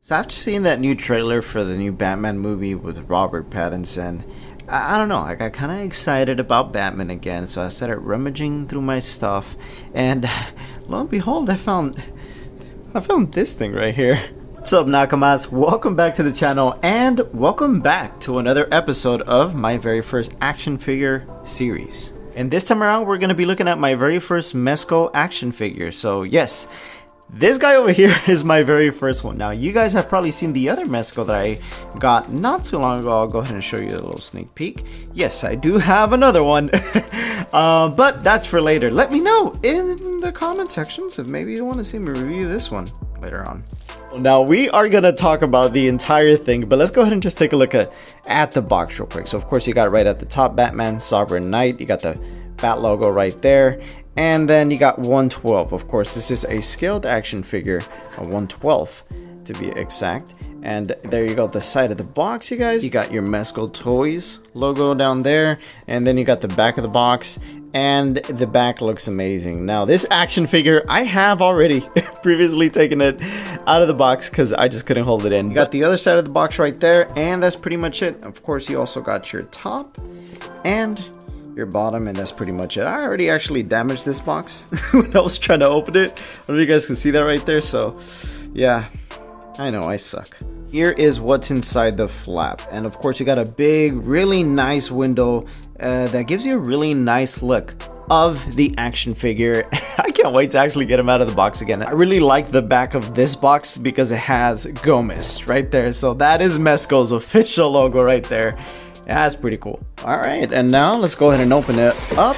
So after seeing that new trailer for the new Batman movie with Robert Pattinson, I don't know, I got kind of excited about Batman again, so I started rummaging through my stuff, and lo and behold, I found this thing right here. What's up, Nakamas? Welcome back to the channel, and welcome back to another episode of my very first action figure series. And this time around, we're going to be looking at my very first Mezco action figure. So yes, this guy over here is my very first one. Now, you guys have probably seen the other Mezco that I got not too long ago. I'll go ahead and show you a little sneak peek. Yes, I do have another one, but that's for later. Let me know in the comment sections if maybe you want to see me review this one later on. Now, we are going to talk about the entire thing, but let's go ahead and just take a look at the box real quick. So, of course, you got right at the top Batman, Sovereign Knight. You got the Bat logo right there. And then you got 1/12. Of course, this is a scaled action figure, a 1/12 to be exact. And there you go, the side of the box, you guys. You got your Mezco Toys logo down there. And then you got the back of the box. And the back looks amazing. Now, this action figure, I have already previously taken it out of the box because I just couldn't hold it in. You got the other side of the box right there. And that's pretty much it. Of course, you also got your top and your bottom, and that's pretty much it. I already actually damaged this box when I was trying to open it. I don't know if you guys can see that right there. So yeah, I know I suck. Here is what's inside the flap, and of course you got a big, really nice window that gives you a really nice look of the action figure. I can't wait to actually get him out of the box again. I really like the back of this box because it has Gilgamesh right there. So that is Mezco's official logo right there. That's pretty cool. All right, and now let's go ahead and open it up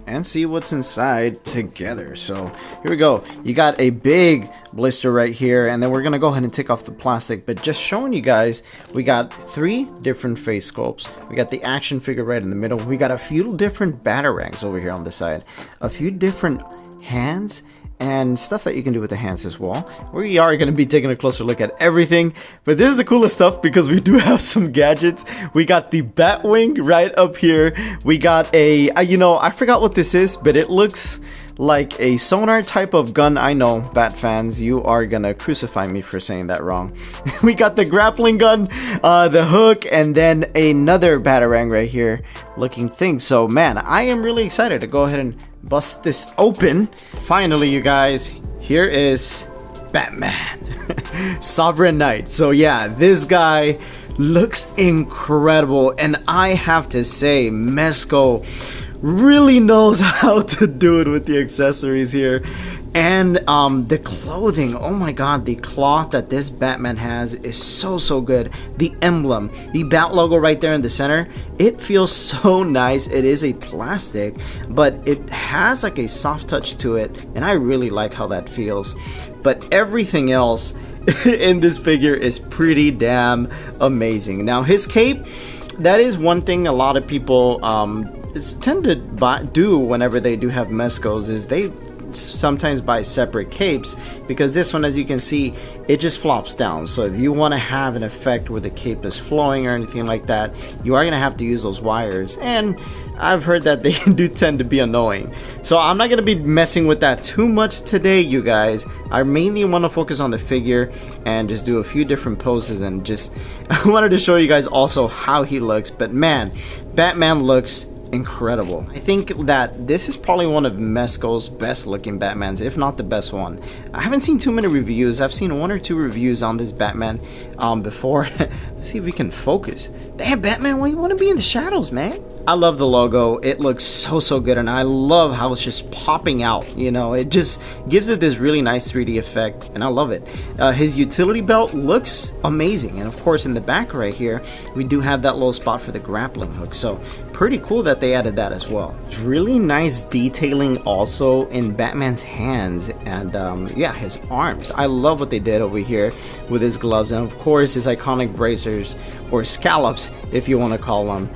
and see what's inside together. So here we go. You got a big blister right here, and then we're gonna go ahead and take off the plastic, but just showing you guys, we got 3 different face sculpts. We got the action figure right in the middle. We got a few different batarangs over here on the side, a few different hands, and stuff that you can do with the hands as well. We are going to be taking a closer look at everything, but this is the coolest stuff because we do have some gadgets. We got the Batwing right up here. We got a, I forgot what this is, but it looks like a sonar type of gun. I know, Bat fans, you are gonna crucify me for saying that wrong. We got the grappling gun, the hook, and then another batarang right here looking thing. So man, I am really excited to go ahead and bust this open. Finally, you guys, here is Batman. Sovereign Knight. So yeah, this guy looks incredible, and I have to say, Mezco really knows how to do it with the accessories here. And the clothing, oh my god, the cloth that this Batman has is so good. The emblem, the Bat logo right there in the center, it feels so nice. It is a plastic, but it has like a soft touch to it, and I really like how that feels. But everything else in this figure is pretty damn amazing. Now, his cape, that is one thing a lot of people tend to do whenever they do have Mezcos, is they sometimes buy separate capes, because this one, as you can see, it just flops down. So if you want to have an effect where the cape is flowing or anything like that, you are going to have to use those wires, and I've heard that they do tend to be annoying. So I'm not going to be messing with that too much today, you guys. I mainly want to focus on the figure and just do a few different poses, and just I wanted to show you guys also how he looks. But man, Batman looks incredible. I think that this is probably one of Mezco's best looking Batmans, if not the best one. I haven't seen too many reviews. I've seen 1 or 2 reviews on this Batman before. Let's see if we can focus. Damn, Batman, why you want to be in the shadows, man? I love the logo. It looks so good, and I love how it's just popping out. You know, it just gives it this really nice 3D effect, and I love it. His utility belt looks amazing, and of course in the back right here we do have that little spot for the grappling hook. So pretty cool that they added that as well. It's really nice detailing also in Batman's hands and yeah, his arms. I love what they did over here with his gloves, and of course his iconic bracers, or scallops if you want to call them.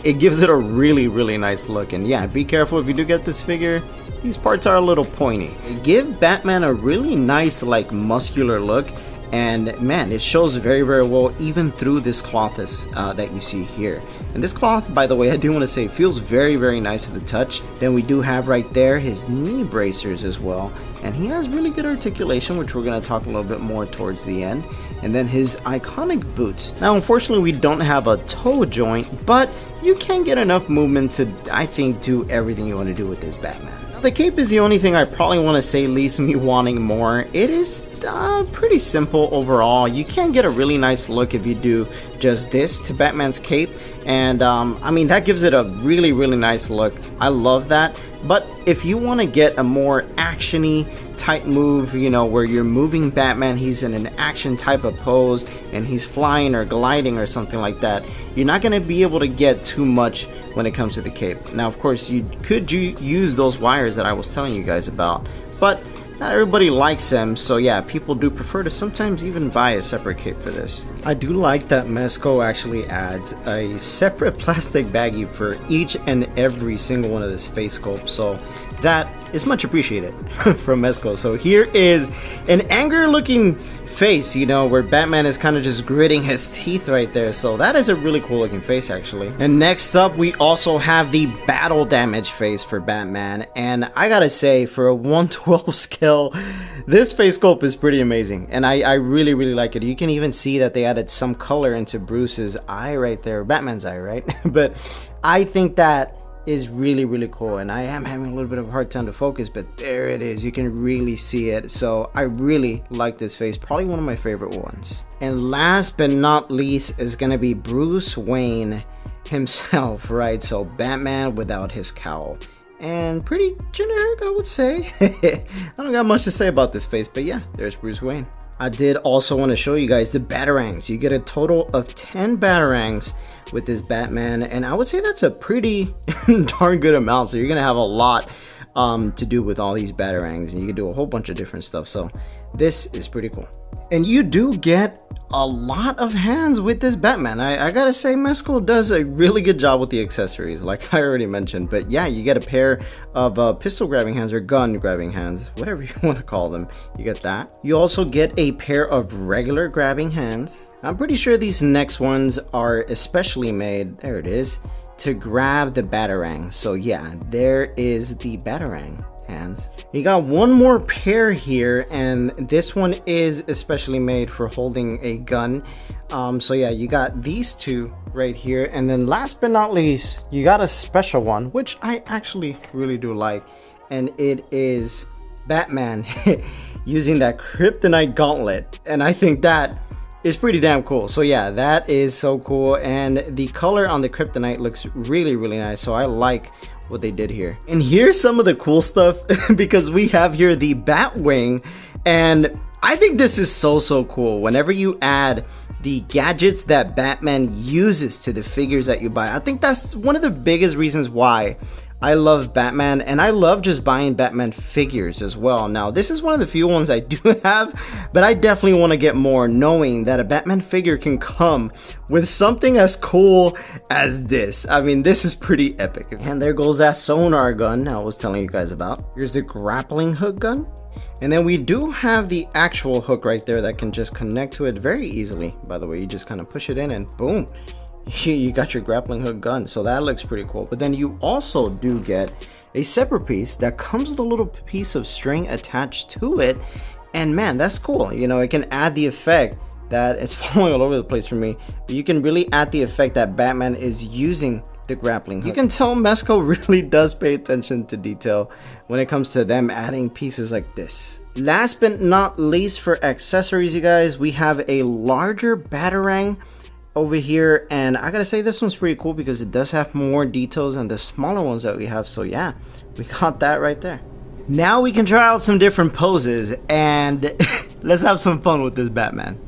It gives it a really nice look. And yeah, be careful if you do get this figure, these parts are a little pointy. They give Batman a really nice, like, muscular look, and man, it shows very well even through this cloth that you see here. And this cloth, by the way, I do want to say, feels very nice to the touch. Then we do have right there his knee bracers as well, and he has really good articulation, which we're going to talk a little bit more towards the end. and then his iconic boots. Now unfortunately we don't have a toe joint, but you can get enough movement to, I think, do everything you want to do with this Batman. The cape is the only thing I probably want to say leaves me wanting more. It is pretty simple overall. You can get a really nice look if you do just this to Batman's cape, and I mean, that gives it a really nice look. I love that. But if you want to get a more action-y type move, you know, where you're moving Batman, he's in an action type of pose and he's flying or gliding or something like that, you're not going to be able to get too much when it comes to the cape. Now of course you could use those wires that I was telling you guys about, but not everybody likes them, so yeah, people do prefer to sometimes even buy a separate cape for this. I do like that Mezco actually adds a separate plastic baggie for each and every single one of this face sculpt, so that is much appreciated from Mezco. So here is an angry looking face, you know, where Batman is kind of just gritting his teeth right there, so that is a really cool looking face actually. And next up we also have the battle damage face for Batman, and I gotta say, for a 1/12 scale, this face sculpt is pretty amazing, and I really like it. You can even see that they added some color into Bruce's eye right there, Batman's eye, right? But I think that is really cool, and I am having a little bit of a hard time to focus, but there it is, you can really see it. So I really like this face, probably one of my favorite ones. And last but not least is gonna be Bruce Wayne himself, right? So Batman without his cowl, and pretty generic, I would say. I don't got much to say about this face, but yeah, there's Bruce Wayne. I did also want to show you guys the Batarangs. You get a total of 10 Batarangs with this Batman, and I would say that's a pretty darn good amount, so you're gonna have a lot to do with all these Batarangs, and you can do a whole bunch of different stuff, so this is pretty cool. And you do get a lot of hands with this Batman. I gotta say, Mezco does a really good job with the accessories, like I already mentioned. But yeah, you get a pair of pistol grabbing hands or gun grabbing hands, whatever you want to call them. You get that. You also get a pair of regular grabbing hands. I'm pretty sure these next ones are especially made, there it is, to grab the Batarang. So yeah, there is the Batarang hands. You got one more pair here, and this one is especially made for holding a gun. So yeah, you got these two right here, and then last but not least, you got a special one, which I actually really do like, and it is Batman using that kryptonite gauntlet, and I think that is pretty damn cool. So yeah, that is so cool, and the color on the kryptonite looks really nice, so I like what they did here. And here's some of the cool stuff because we have here the Batwing, and I think this is so cool. Whenever you add the gadgets that Batman uses to the figures that you buy, I think that's one of the biggest reasons why I love Batman, and I love just buying Batman figures as well. Now, this is one of the few ones I do have, but I definitely want to get more, knowing that a Batman figure can come with something as cool as this. I mean, this is pretty epic. And there goes that sonar gun I was telling you guys about. Here's the grappling hook gun. And then we do have the actual hook right there that can just connect to it very easily. By the way, you just kind of push it in and boom, you got your grappling hook gun. So that looks pretty cool. But then you also do get a separate piece that comes with a little piece of string attached to it, and man, that's cool. You know, it can add the effect that it's falling all over the place for me, but you can really add the effect that Batman is using the grappling hook. You can tell Mezco really does pay attention to detail when it comes to them adding pieces like this. Last but not least, for accessories, you guys, we have a larger Batarang over here, and I gotta say this one's pretty cool because it does have more details than the smaller ones that we have. So yeah, we got that right there. Now we can try out some different poses, and let's have some fun with this Batman.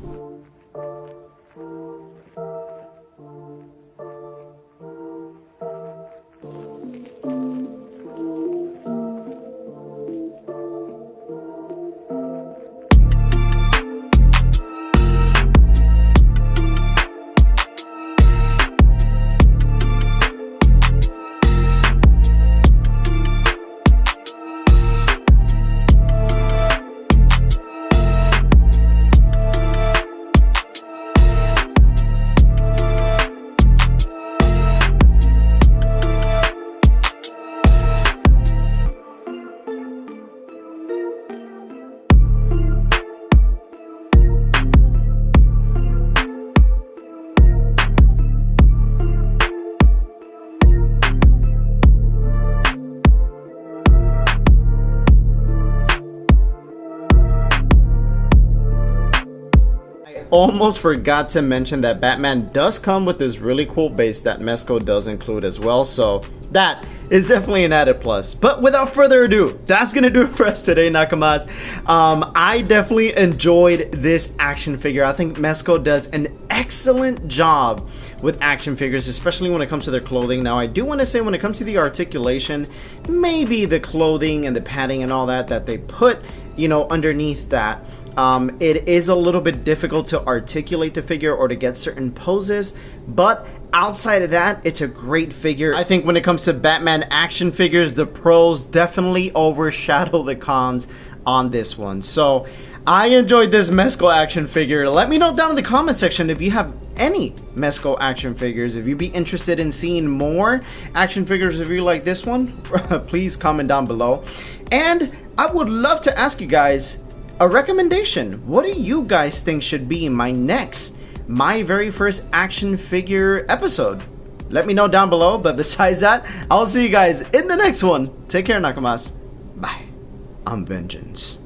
almost forgot to mention that Batman does come with this really cool base that Mezco does include as well, so that is definitely an added plus. But without further ado, that's gonna do it for us today, Nakamas. I definitely enjoyed this action figure. I think Mezco does an excellent job with action figures, especially when it comes to their clothing. Now, I do want to say when it comes to the articulation, maybe the clothing and the padding and all that they put, you know, underneath that, it is a little bit difficult to articulate the figure or to get certain poses, but outside of that, it's a great figure. I think when it comes to Batman action figures, the pros definitely overshadow the cons on this one. So I enjoyed this Mezco action figure. Let me know down in the comment section if you have any Mezco action figures. If you'd be interested in seeing more action figures review like this one, please comment down below. And I would love to ask you guys a recommendation. What do you guys think should be my very first action figure episode? Let me know down below, but besides that, I'll see you guys in the next one. Take care, Nakamas. Bye. I'm Vengeance.